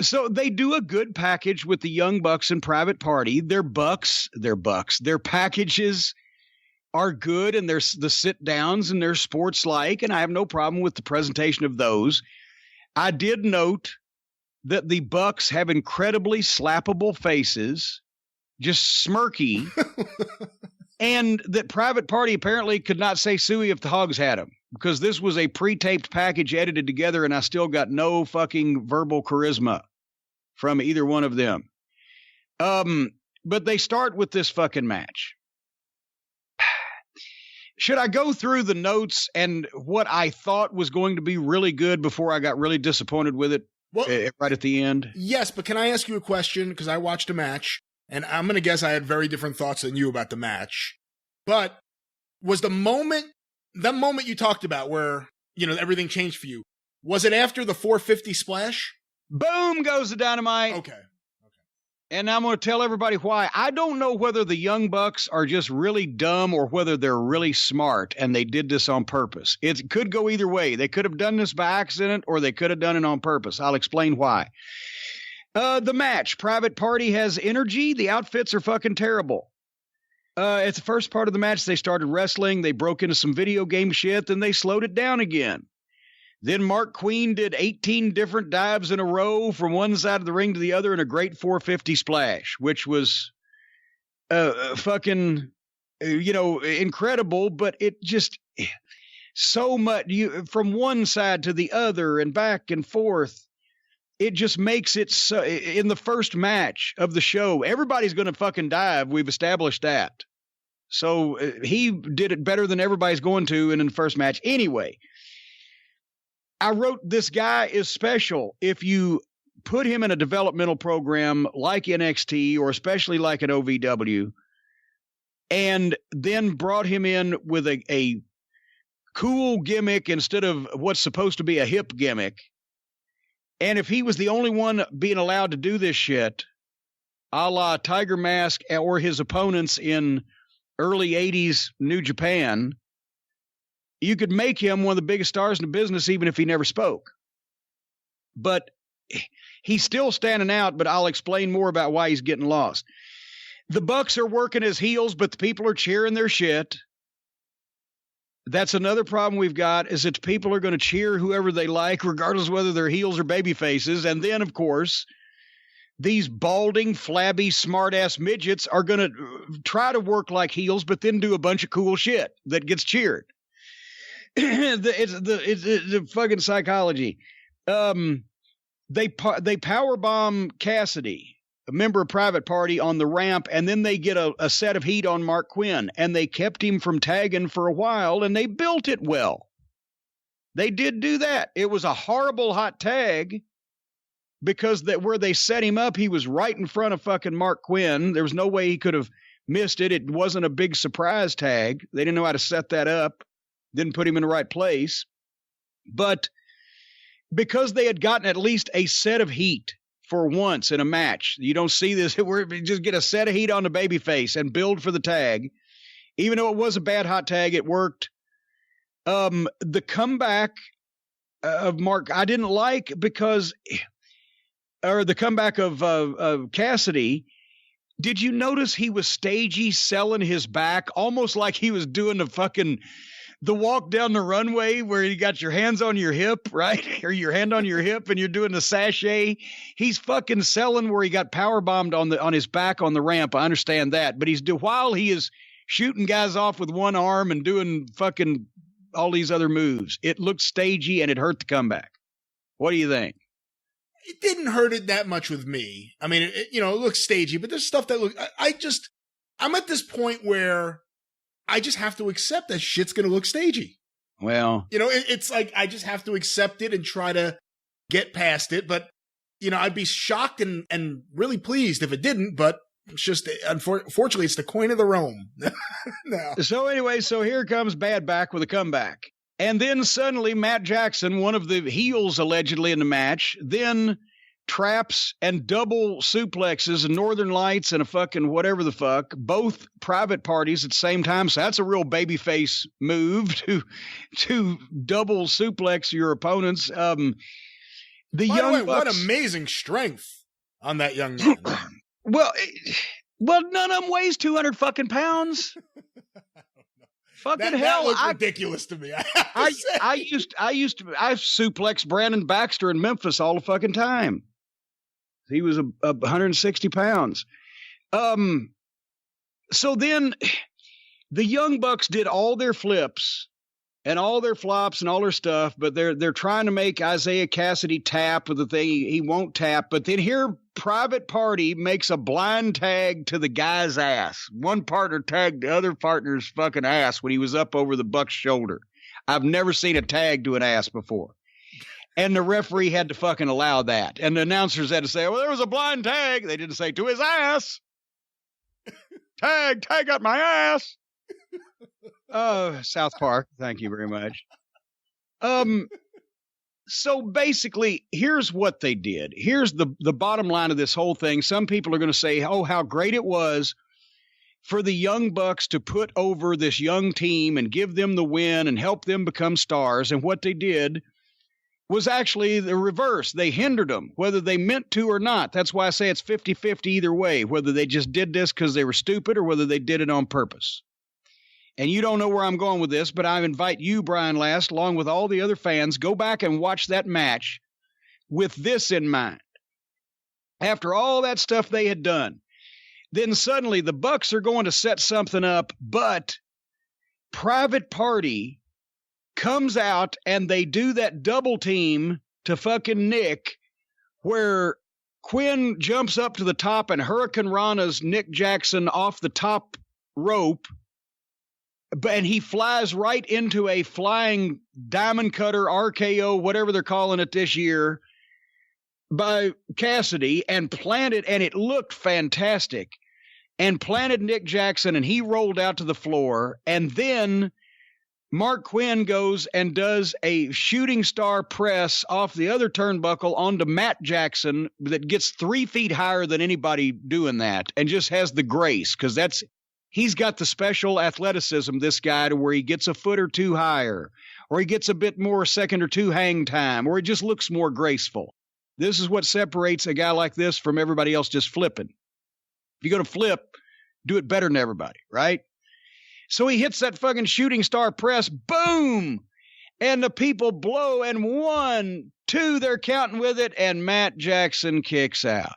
So they do a good package with the Young Bucks and Private Party. Their packages are good, and there's the sit downs and they're sports like, and I have no problem with the presentation of those. I did note that the Bucks have incredibly slappable faces, just smirky, and that Private Party apparently could not say suey if the Hogs had him, because this was a pre-taped package edited together, and I still got no fucking verbal charisma from either one of them. But they start with this fucking match. Should I go through the notes and what I thought was going to be really good before I got really disappointed with it right at the end? Yes, but can I ask you a question? Because I watched a match, and I'm going to guess I had very different thoughts than you about the match. But was that moment you talked about where, everything changed for you, was it after the 450 splash? Boom goes the dynamite. Okay. And I'm going to tell everybody why. I don't know whether the Young Bucks are just really dumb or whether they're really smart and they did this on purpose. It could go either way. They could have done this by accident or they could have done it on purpose. I'll explain why. The match, Private Party has energy. The outfits are fucking terrible. It's the first part of the match. They started wrestling. They broke into some video game shit. Then they slowed it down again. Then Mark Queen did 18 different dives in a row from one side of the ring to the other in a great 450 splash, which was fucking, incredible. But it just so much from one side to the other and back and forth. It just makes it so in the first match of the show, everybody's going to fucking dive. We've established that. So he did it better than everybody's going to in the first match. Anyway, I wrote this guy is special. If you put him in a developmental program like NXT or especially like an OVW and then brought him in with a cool gimmick instead of what's supposed to be a hip gimmick. And if he was the only one being allowed to do this shit, a la Tiger Mask or his opponents in early 80s New Japan, you could make him one of the biggest stars in the business even if he never spoke. But he's still standing out, but I'll explain more about why he's getting lost. The Bucks are working as heels, but the people are cheering their shit. That's another problem we've got, is that people are going to cheer whoever they like, regardless of whether they're heels or baby faces. And then, of course, these balding, flabby, smart-ass midgets are going to try to work like heels, but then do a bunch of cool shit that gets cheered. It's the fucking psychology. They powerbomb Cassidy, a member of Private Party, on the ramp, and then they get a set of heat on Mark Quinn, and they kept him from tagging for a while, and they built it well. They did do that. It was a horrible hot tag because where they set him up, he was right in front of fucking Mark Quinn. There was no way he could have missed it. It wasn't a big surprise tag. They didn't know how to set that up. Didn't put him in the right place. But because they had gotten at least a set of heat for once in a match, you don't see this where you just get a set of heat on the babyface and build for the tag. Even though it was a bad hot tag, it worked. The comeback of Mark, I didn't like because, or the comeback of Cassidy. Did you notice he was stagey selling his back, almost like he was doing the walk down the runway where you got your hands on your hip, right? Or your hand on your hip and you're doing the sachet. He's fucking selling where he got power bombed on his back on the ramp. I understand that. But while he is shooting guys off with one arm and doing fucking all these other moves, it looked stagey and it hurt the comeback. What do you think? It didn't hurt it that much with me. I mean, it looks stagey, but there's stuff that I'm at this point where I just have to accept that shit's going to look stagey. Well, it's like I just have to accept it and try to get past it. But, I'd be shocked and really pleased if it didn't. But it's just, unfortunately, it's the coin of the realm. No. So anyway, here comes Bad Back with a comeback. And then suddenly Matt Jackson, one of the heels allegedly in the match, then traps and double suplexes and Northern Lights and a fucking whatever the fuck, both Private Parties at the same time. So that's a real babyface move to double suplex your opponents. The By Young the way, what Bucks, amazing strength on that young man. well, none of them weighs 200 fucking pounds. Fucking that hell, looked ridiculous to me. I used to suplex Brandon Baxter in Memphis all the fucking time. He was 160 pounds. So then the Young Bucks did all their flips and all their flops and all their stuff, but they're trying to make Isaiah Cassidy tap with the thing he won't tap. But then here, Private Party makes a blind tag to the guy's ass. One partner tagged the other partner's fucking ass when he was up over the Buck's shoulder. I've never seen a tag to an ass before. And the referee had to fucking allow that. And the announcers had to say, well, there was a blind tag. They didn't say to his ass. Tag got my ass. South Park. Thank you very much. So basically, here's what they did. Here's the bottom line of this whole thing. Some people are going to say, oh, how great it was for the Young Bucks to put over this young team and give them the win and help them become stars. And what they did was actually the reverse. They hindered them, whether they meant to or not. That's why I say it's 50-50 either way, whether they just did this because they were stupid or whether they did it on purpose. And you don't know where I'm going with this, but I invite you, Brian Last, along with all the other fans, go back and watch that match with this in mind. After all that stuff they had done, then suddenly the Bucks are going to set something up, but Private Party comes out and they do that double team to fucking Nick, where Quinn jumps up to the top and Hurricane Rana's Nick Jackson off the top rope, and he flies right into a flying diamond cutter RKO, whatever they're calling it this year, by Cassidy, and planted, and it looked fantastic, and planted Nick Jackson, and he rolled out to the floor, and then Mark Quinn goes and does a shooting star press off the other turnbuckle onto Matt Jackson that gets 3 feet higher than anybody doing that, and just has the grace, because he's got the special athleticism, this guy, to where he gets a foot or two higher, or he gets a bit more second or two hang time, or he just looks more graceful. This is what separates a guy like this from everybody else just flipping. If you're going to flip, do it better than everybody, right? So he hits that fucking shooting star press, boom! And the people blow, and 1, 2, they're counting with it, and Matt Jackson kicks out.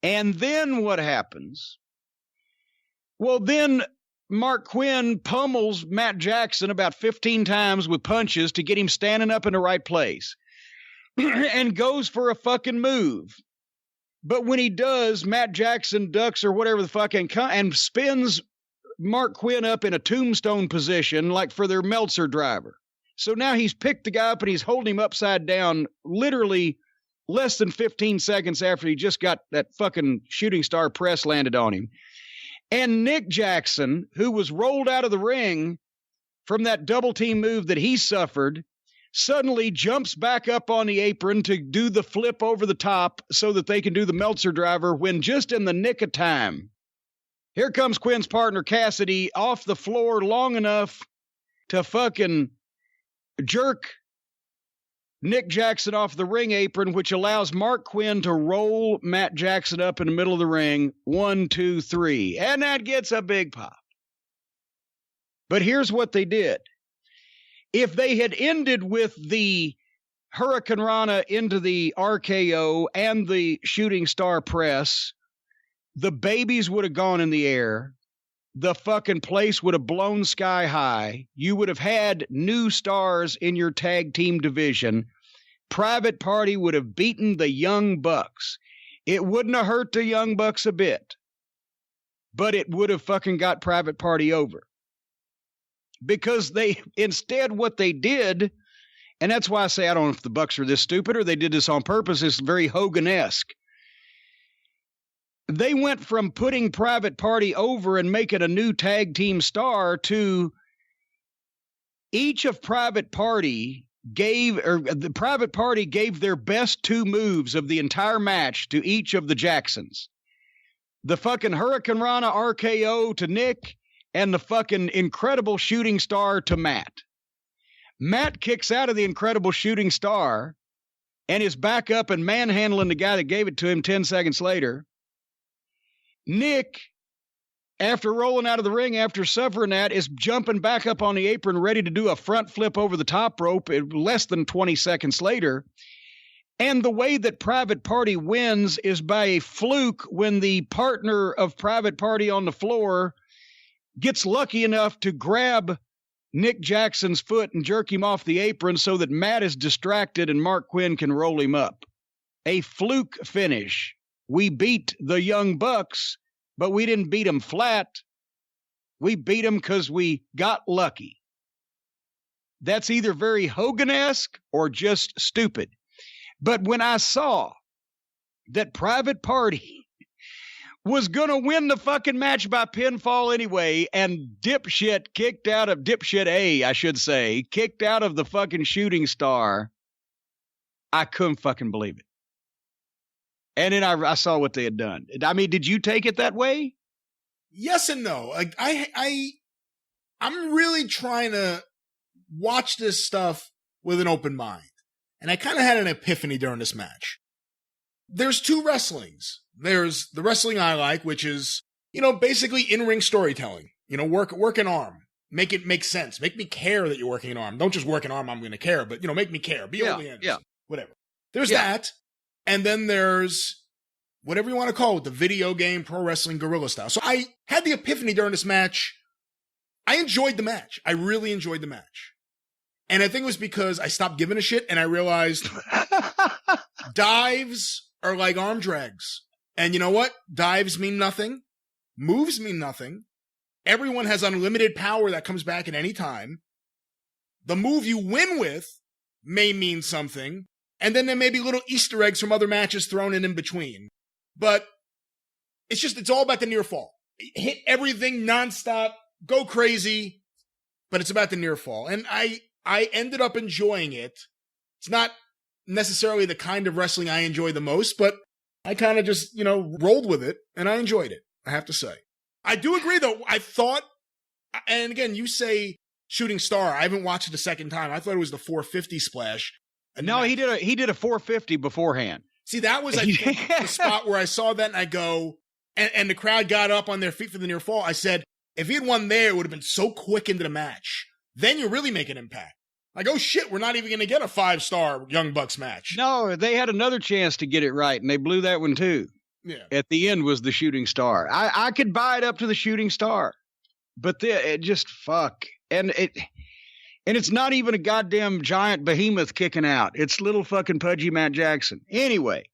And then what happens? Well, then Mark Quinn pummels Matt Jackson about 15 times with punches to get him standing up in the right place and goes for a fucking move. But when he does, Matt Jackson ducks or whatever the fuck and spins Mark Quinn up in a tombstone position like for their Meltzer driver. So now he's picked the guy up and he's holding him upside down literally less than 15 seconds after he just got that fucking shooting star press landed on him. And Nick Jackson, who was rolled out of the ring from that double team move that he suffered, suddenly jumps back up on the apron to do the flip over the top so that they can do the Meltzer driver, when just in the nick of time, here comes Quinn's partner Cassidy off the floor long enough to fucking jerk Nick Jackson off the ring apron, which allows Mark Quinn to roll Matt Jackson up in the middle of the ring. 1, 2, 3. And that gets a big pop. But here's what they did. If they had ended with the Hurricane Rana into the RKO and the shooting star press, the babies would have gone in the air. The fucking place would have blown sky high. You would have had new stars in your tag team division. Private Party would have beaten the Young Bucks. It wouldn't have hurt the Young Bucks a bit, but it would have fucking got Private Party over. Because instead what they did, and that's why I say I don't know if the Bucks are this stupid or they did this on purpose, it's very Hogan-esque. They went from putting Private Party over and making a new tag team star to each of Private Party the Private Party gave their best 2 moves of the entire match to each of the Jacksons. The fucking Hurricane Rana RKO to Nick and the fucking incredible shooting star to Matt. Matt kicks out of the incredible shooting star and is back up and manhandling the guy that gave it to him 10 seconds later. Nick, after rolling out of the ring, after suffering that, is jumping back up on the apron, ready to do a front flip over the top rope less than 20 seconds later. And the way that Private Party wins is by a fluke when the partner of Private Party on the floor gets lucky enough to grab Nick Jackson's foot and jerk him off the apron so that Matt is distracted and Mark Quinn can roll him up. A fluke finish. We beat the Young Bucks, but we didn't beat them flat. We beat them because we got lucky. That's either very Hogan-esque or just stupid. But when I saw that Private Party was going to win the fucking match by pinfall anyway, and Dipshit kicked out of Dipshit A, I should say, kicked out of the fucking Shooting Star, I couldn't fucking believe it. And then I saw what they had done. I mean, did you take it that way? Yes and no. Like I'm really trying to watch this stuff with an open mind. And I kind of had an epiphany during this match. There's two wrestlings. There's the wrestling I like, which is, basically in-ring storytelling. Work an arm. Make it make sense. Make me care that you're working an arm. Don't just work an arm, I'm going to care, but, make me care. Be Ole Anderson. Whatever. There's that. And then there's whatever you want to call it, the video game pro wrestling guerrilla style. So I had the epiphany during this match. I enjoyed the match. I really enjoyed the match. And I think it was because I stopped giving a shit and I realized dives are like arm drags. And you know what? Dives mean nothing. Moves mean nothing. Everyone has unlimited power that comes back at any time. The move you win with may mean something. And then there may be little Easter eggs from other matches thrown in between. But it's all about the near fall. Hit everything nonstop, go crazy, but it's about the near fall. And I ended up enjoying it. It's not necessarily the kind of wrestling I enjoy the most, but I kind of just, rolled with it, and I enjoyed it, I have to say. I do agree, though. I thought, and again, you say Shooting Star. I haven't watched it a second time. I thought it was the 450 splash. No, he did a 450 beforehand. See, that was, I think, the spot where I saw that, and I go, and the crowd got up on their feet for the near fall. I said, if he had won there, it would have been so quick into the match. Then you really make an impact. Like, oh shit, we're not even going to get a 5-star Young Bucks match. No, they had another chance to get it right, and they blew that one too. Yeah. At the end was the Shooting Star. I could buy it up to the Shooting Star, but it just fuck. And it's not even a goddamn giant behemoth kicking out. It's little fucking pudgy Matt Jackson. Anyway,